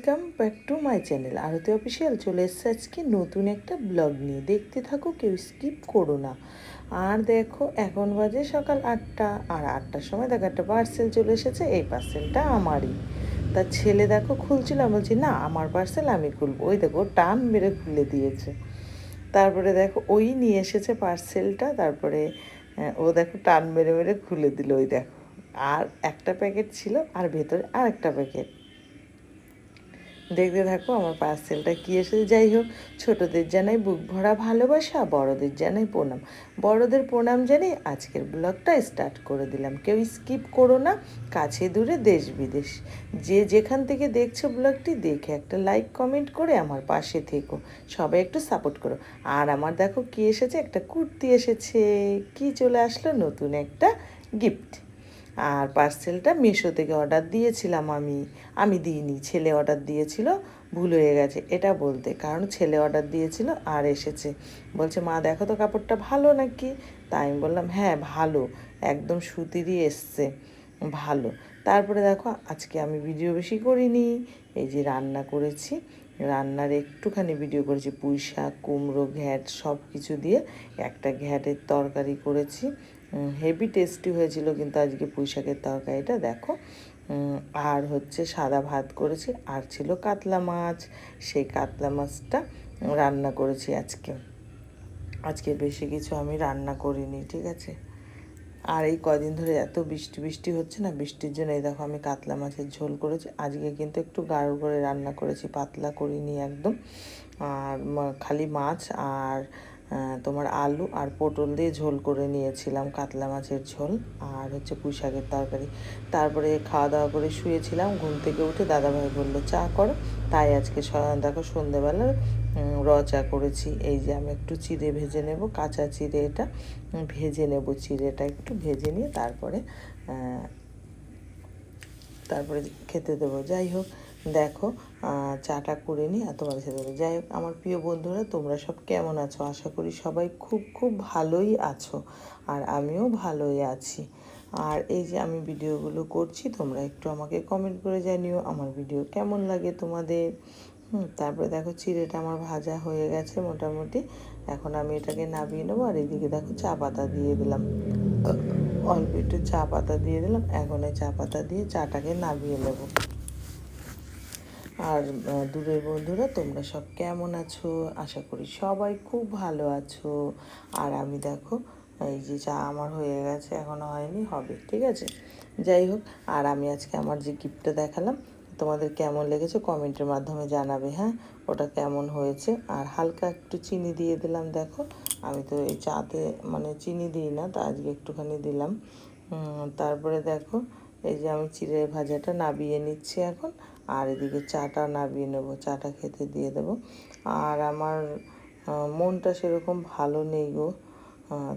Welcome back to my channel Aarti official. চলে এসছে আজকে নতুন একটা ব্লগ নিয়ে। দেখতে থাকো, কেউ স্কিপ করো না। আর দেখো, এখন বাজে সকাল 8টা, আর 8টার সময় দেখো একটা পার্সেল চলে এসেছে। এই পার্সেলটা আমারই। তার ছেলে দেখো খুলছিল, বলছি না আমার পার্সেল আমি খুলবো। ওই দেখো টান মেরে খুলে দিয়েছে। তারপরে দেখো ওই নিয়ে এসেছে পার্সেলটা, তারপরে ও দেখো টান মেরে মেরে খুলে দিল। ওই দেখো, আর একটা প্যাকেট ছিল আর ভেতরে আর একটা প্যাকেট। দেখতে থাকো আমার পার্সেলটা কী এসেছে। যাই হোক, ছোটোদের জানাই বুক ভরা ভালোবাসা, বড়দের জানাই প্রণাম। বড়দের প্রণাম জানিয়ে আজকের ব্লগটা স্টার্ট করে দিলাম। কেউ স্কিপ করো না, কাছে দূরে দেশ বিদেশ যে যেখান থেকে দেখছো ব্লগটি, দেখে একটা লাইক কমেন্ট করে আমার পাশে থেকো। সবাই একটু সাপোর্ট করো। আর আমার দেখো কী এসেছে, একটা কুর্তি এসেছে। কি চলে আসলো, নতুন একটা গিফট। আর পার্সেলটা মিশো থেকে অর্ডার দিয়েছিলাম আমি দিইনি, ছেলে অর্ডার দিয়েছিল। ভুল হয়ে গেছে এটা বলতে, কারণ ছেলে অর্ডার দিয়েছিল আর এসেছে। বলছে মা দেখো তো কাপড়টা ভালো নাকি। তাই আমি বললাম হ্যাঁ ভালো, একদম সুতিরই এসছে, ভালো। তারপরে দেখো আজকে আমি ভিডিও বেশি করিনি, এই যে রান্না করেছি, রান্নার একটুখানি ভিডিও করেছি। পুঁই শাক, কুমড়ো, ঘ্যাট সব কিছু দিয়ে একটা ঘ্যাটের তরকারি করেছি। হেভি টেস্টি হয়েছিল কিন্তু আজকে পুঁই শাকের তরকারিটা দেখো। আর হচ্ছে সাদা ভাত করেছি, আর ছিল কাতলা মাছ। সেই কাতলা মাছটা রান্না করেছি আজকে বেশি কিছু আমি রান্না করিনি, ঠিক আছে। আর এই কদিন ধরে এত বৃষ্টি বৃষ্টি হচ্ছে না, বৃষ্টির জন্য এই দেখো আমি কাতলা মাছের ঝোল করেছি। আজকে কিন্তু একটু গাঢ় করে রান্না করেছি, পাতলা করিনি একদম। আর খালি মাছ আর তোমার আলু আর পটল দিয়ে ঝোল করে নিয়েছিলাম, কাতলা মাছের ঝোল। আর হচ্ছে পুঁই শাকের তরকারি। তারপরে খাওয়া দাওয়া করে শুয়েছিলাম, ঘুম থেকে উঠে দাদাভাই বললো চা করো। তাই আজকে দেখো সন্ধেবেলা চা করেছি। এই যে আমি একটু চিড়ে ভেজে নেব, কাঁচা চিড়ে এটা ভেজে নেব। চিড়েটা একটু ভেজে নিয়ে তারপরে খেতে দেবো। যাই হোক দেখো, চাটা করে নিই আর তোমাদের সাথে দেবো। যাই হোক আমার প্রিয় বন্ধুরা, তোমরা সব কেমন আছো? আশা করি সবাই খুব খুব ভালোই আছো, আর আমিও ভালোই আছি। আর এই যে আমি ভিডিওগুলো করছি, তোমরা একটু আমাকে কমেন্ট করে জানিও আমার ভিডিও কেমন লাগে তোমাদের। তারপরে দেখো চিড়েটা আমার ভাজা হয়ে গেছে মোটামুটি। এখন আমি এটাকে নামিয়ে নেবো। আর এদিকে দেখো চা পাতা দিয়ে দিলাম, অল্প একটু চা পাতা দিয়ে দিলাম। এখন এই চা পাতা দিয়ে চাটাকে নামিয়ে নেব। আর দূরের বন্ধুরা, তোমরা সব কেমন আছো? আশা করি সবাই খুব ভালো আছো। আর আমি দেখো এই যে চা আমার হয়ে গেছে, এখনও হয়নি, হবে, ঠিক আছে। যাই হোক, আর আমি আজকে আমার যে গিফটটা দেখালাম, তোমাদের কেমন লেগেছে কমেন্টের মাধ্যমে জানাবে। হ্যাঁ, ওটা কেমন হয়েছে। আর হালকা একটু চিনি দিয়ে দিলাম। দেখো আমি তো এই চাতে মানে চিনি দিই না, তো আজকে একটুখানি দিলাম। তারপরে দেখো এই যে আমি চিড়ে ভাজাটা নাবিয়ে নিচ্ছি এখন। আর এদিকে চাটা নাবিয়ে নেবো, চাটা খেতে দিয়ে দেবো। আর আমার মনটা সেরকম ভালো নেই গো,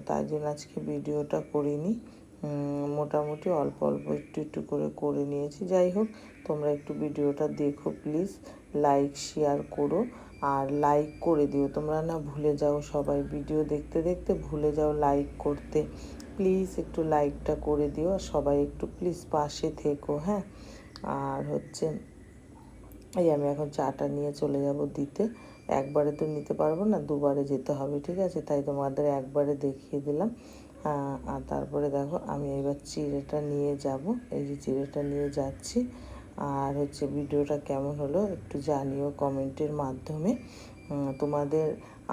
তাই জন্য আজকে ভিডিওটা করিনি। মোটামুটি অল্প অল্প একটু একটু করে নিয়েছি। যাই হোক, তোমরা একটু ভিডিওটা দেখো প্লিজ, লাইক শেয়ার করো। আর লাইক করে দিও, তোমরা না ভুলে যাও, সবাই ভিডিও দেখতে দেখতে ভুলে যাও লাইক করতে। প্লিজ একটু লাইকটা করে দিও, আর সবাই একটু প্লিজ পাশে থেকো। হ্যাঁ, আর হচ্ছে এই আমি এখন চাটা নিয়ে চলে যাব দিতে। একবারে তো নিতে পারবো না, দুবারে যেতে হবে, ঠিক আছে। তাই তোমাদের একবারে দেখিয়ে দিলাম। আর তারপরে দেখো আমি এবার চিড়েটা নিয়ে যাব, এই যে চিড়েটা নিয়ে যাচ্ছি। আর হচ্ছে ভিডিওটা কেমন হলো একটু জানিও কমেন্টের মাধ্যমে। তোমাদের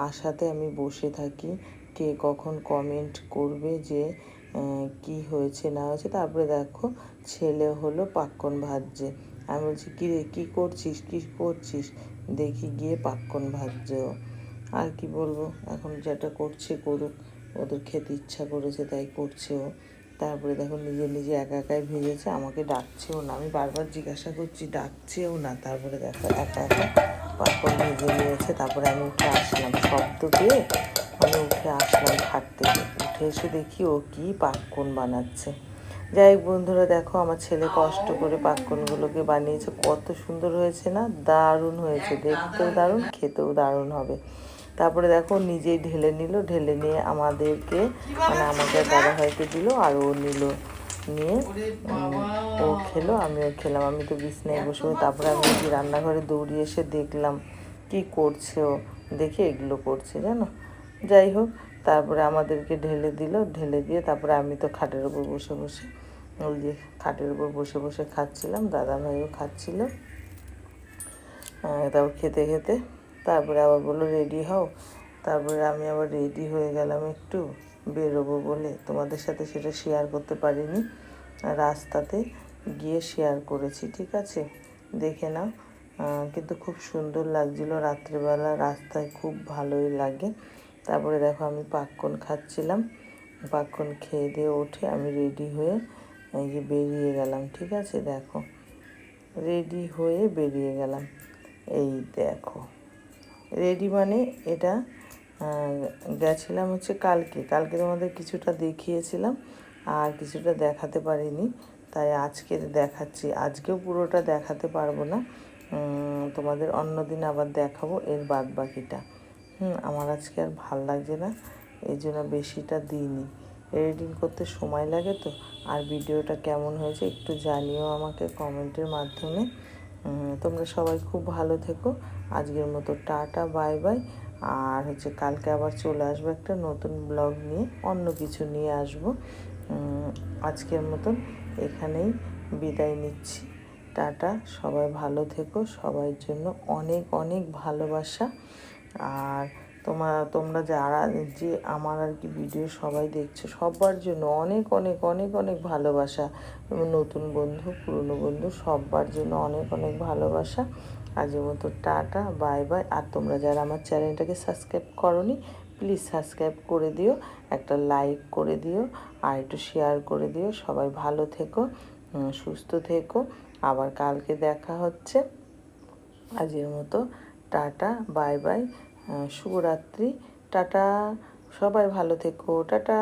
আশাতে আমি বসে থাকি, কে কখন কমেন্ট করবে যে কি হয়েছে না হয়েছে। তারপরে দেখো ছেলে হলো পাক্কন ভাজছে। আমি বলছি কী রে, কী করছিস? দেখি গিয়ে পাক্কন ভাজছে ও। আর কি বলবো, এখন যেটা করছে করুক, ওদের খেতে ইচ্ছা করেছে তাই করছে ও। তারপরে দেখো নিজে নিজে একা একাই ভেজেছে, আমাকে ডাকছেও না। আমি বারবার জিজ্ঞাসা করছি, ডাকছেও না। তারপরে দেখো একা একা পাক্কন ভেজে নিয়েছে। তারপরে আমি উঠে আসলাম, শব্দ পেয়ে আমি উঠে আসলাম খাট থেকে। উঠে এসে দেখি ও কি পাক্কন বানাচ্ছে। যাই হোক বন্ধুরা, দেখো আমার ছেলে কষ্ট করে পাক্কনগুলোকে বানিয়েছে, কত সুন্দর হয়েছে না? দারুণ হয়েছে, দেখতেও দারুণ, খেতেও দারুণ হবে। তারপরে দেখো নিজেই ঢেলে নিয়ে আমাদেরকে মানে আমাকে দাদাভাইকে দিল, আর ও নিল। নিয়ে ও খেলো, আমিও খেলাম। আমি তো বিছনায় বসে, তারপরে আমি কি রান্নাঘরে দৌড়িয়ে এসে দেখলাম কি করছে ও, দেখে এগুলো করছে জানো। যাই হোক, তারপরে আমাদেরকে ঢেলে দিল, ঢেলে দিয়ে তারপরে আমি তো খাটের উপর বসে বসে, ওই যে খাটের উপর বসে বসে খাচ্ছিলাম, দাদাভাইও খাচ্ছিল। তারপর খেতে খেতে তারপরে আবার বললো রেডি হও। তারপরে আমি আবার রেডি হয়ে গেলাম একটু বেরোবো বলে, তোমাদের সাথে সেটা শেয়ার করতে পারিনি, রাস্তাতে গিয়ে শেয়ার করেছি, ঠিক আছে, দেখে নাও। কিন্তু খুব সুন্দর লাগছিলো রাত্রিবেলা, রাস্তায় খুব ভালোই লাগে। তারপরে দেখো আমি পাক্কন খাচ্ছিলাম, পাক্কন খেয়ে দিয়ে উঠে আমি রেডি হয়ে এই যে বেরিয়ে গেলাম, ঠিক আছে। দেখো রেডি হয়ে বেরিয়ে গেলাম, এই দেখো রেডি মানে এটা গেছিলাম হচ্ছে কালকে তোমাদের কিছুটা দেখিয়েছিলাম, আর কিছুটা দেখাতে পারিনি, তাই আজকে দেখাচ্ছি। আজকেও পুরোটা দেখাতে পারবো না, তোমাদের অন্য দিন আবার দেখাবো এর বাদ বাকিটা। আমার আজকে আর ভাল লাগছে না, এই জন্য বেশিটা দিইনি। এডিটিং করতে সময় লাগে তো। আর ভিডিওটা কেমন হয়েছে একটু জানিও আমাকে কমেন্টের মাধ্যমে। তোমরা সবাই খুব ভালো থেকো। আজকের মতো টাটা, বাই বাই। আর হচ্ছে কালকে আবার চলে আসবো একটা নতুন ব্লগ নিয়ে, অন্য কিছু নিয়ে আসবো। আজকের মতন এখানেই বিদায় নিচ্ছি, টাটা। সবাই ভালো থেকো, সবার জন্য অনেক অনেক ভালোবাসা। আর তোমরা যারা যে আমার আর কি ভিডিও সবাই দেখছো, সবার জন্য অনেক অনেক অনেক অনেক ভালোবাসা। নতুন বন্ধু, পুরনো বন্ধু, সবার জন্য অনেক অনেক ভালোবাসা। আজকের মতো টাটা, বাই বাই। আর তোমরা যারা আমার চ্যানেলটাকে সাবস্ক্রাইব করোনি, প্লিজ সাবস্ক্রাইব করে দিও, একটা লাইক করে দিও, আর একটু শেয়ার করে দিও। সবাই ভালো থেকো, সুস্থ থেকো। আবার কালকে দেখা হচ্ছে। আজকের মতো টাটা, বাই বাই, শুভরাত্রি, টাটা। সবাই ভালো থেকো, টাটা।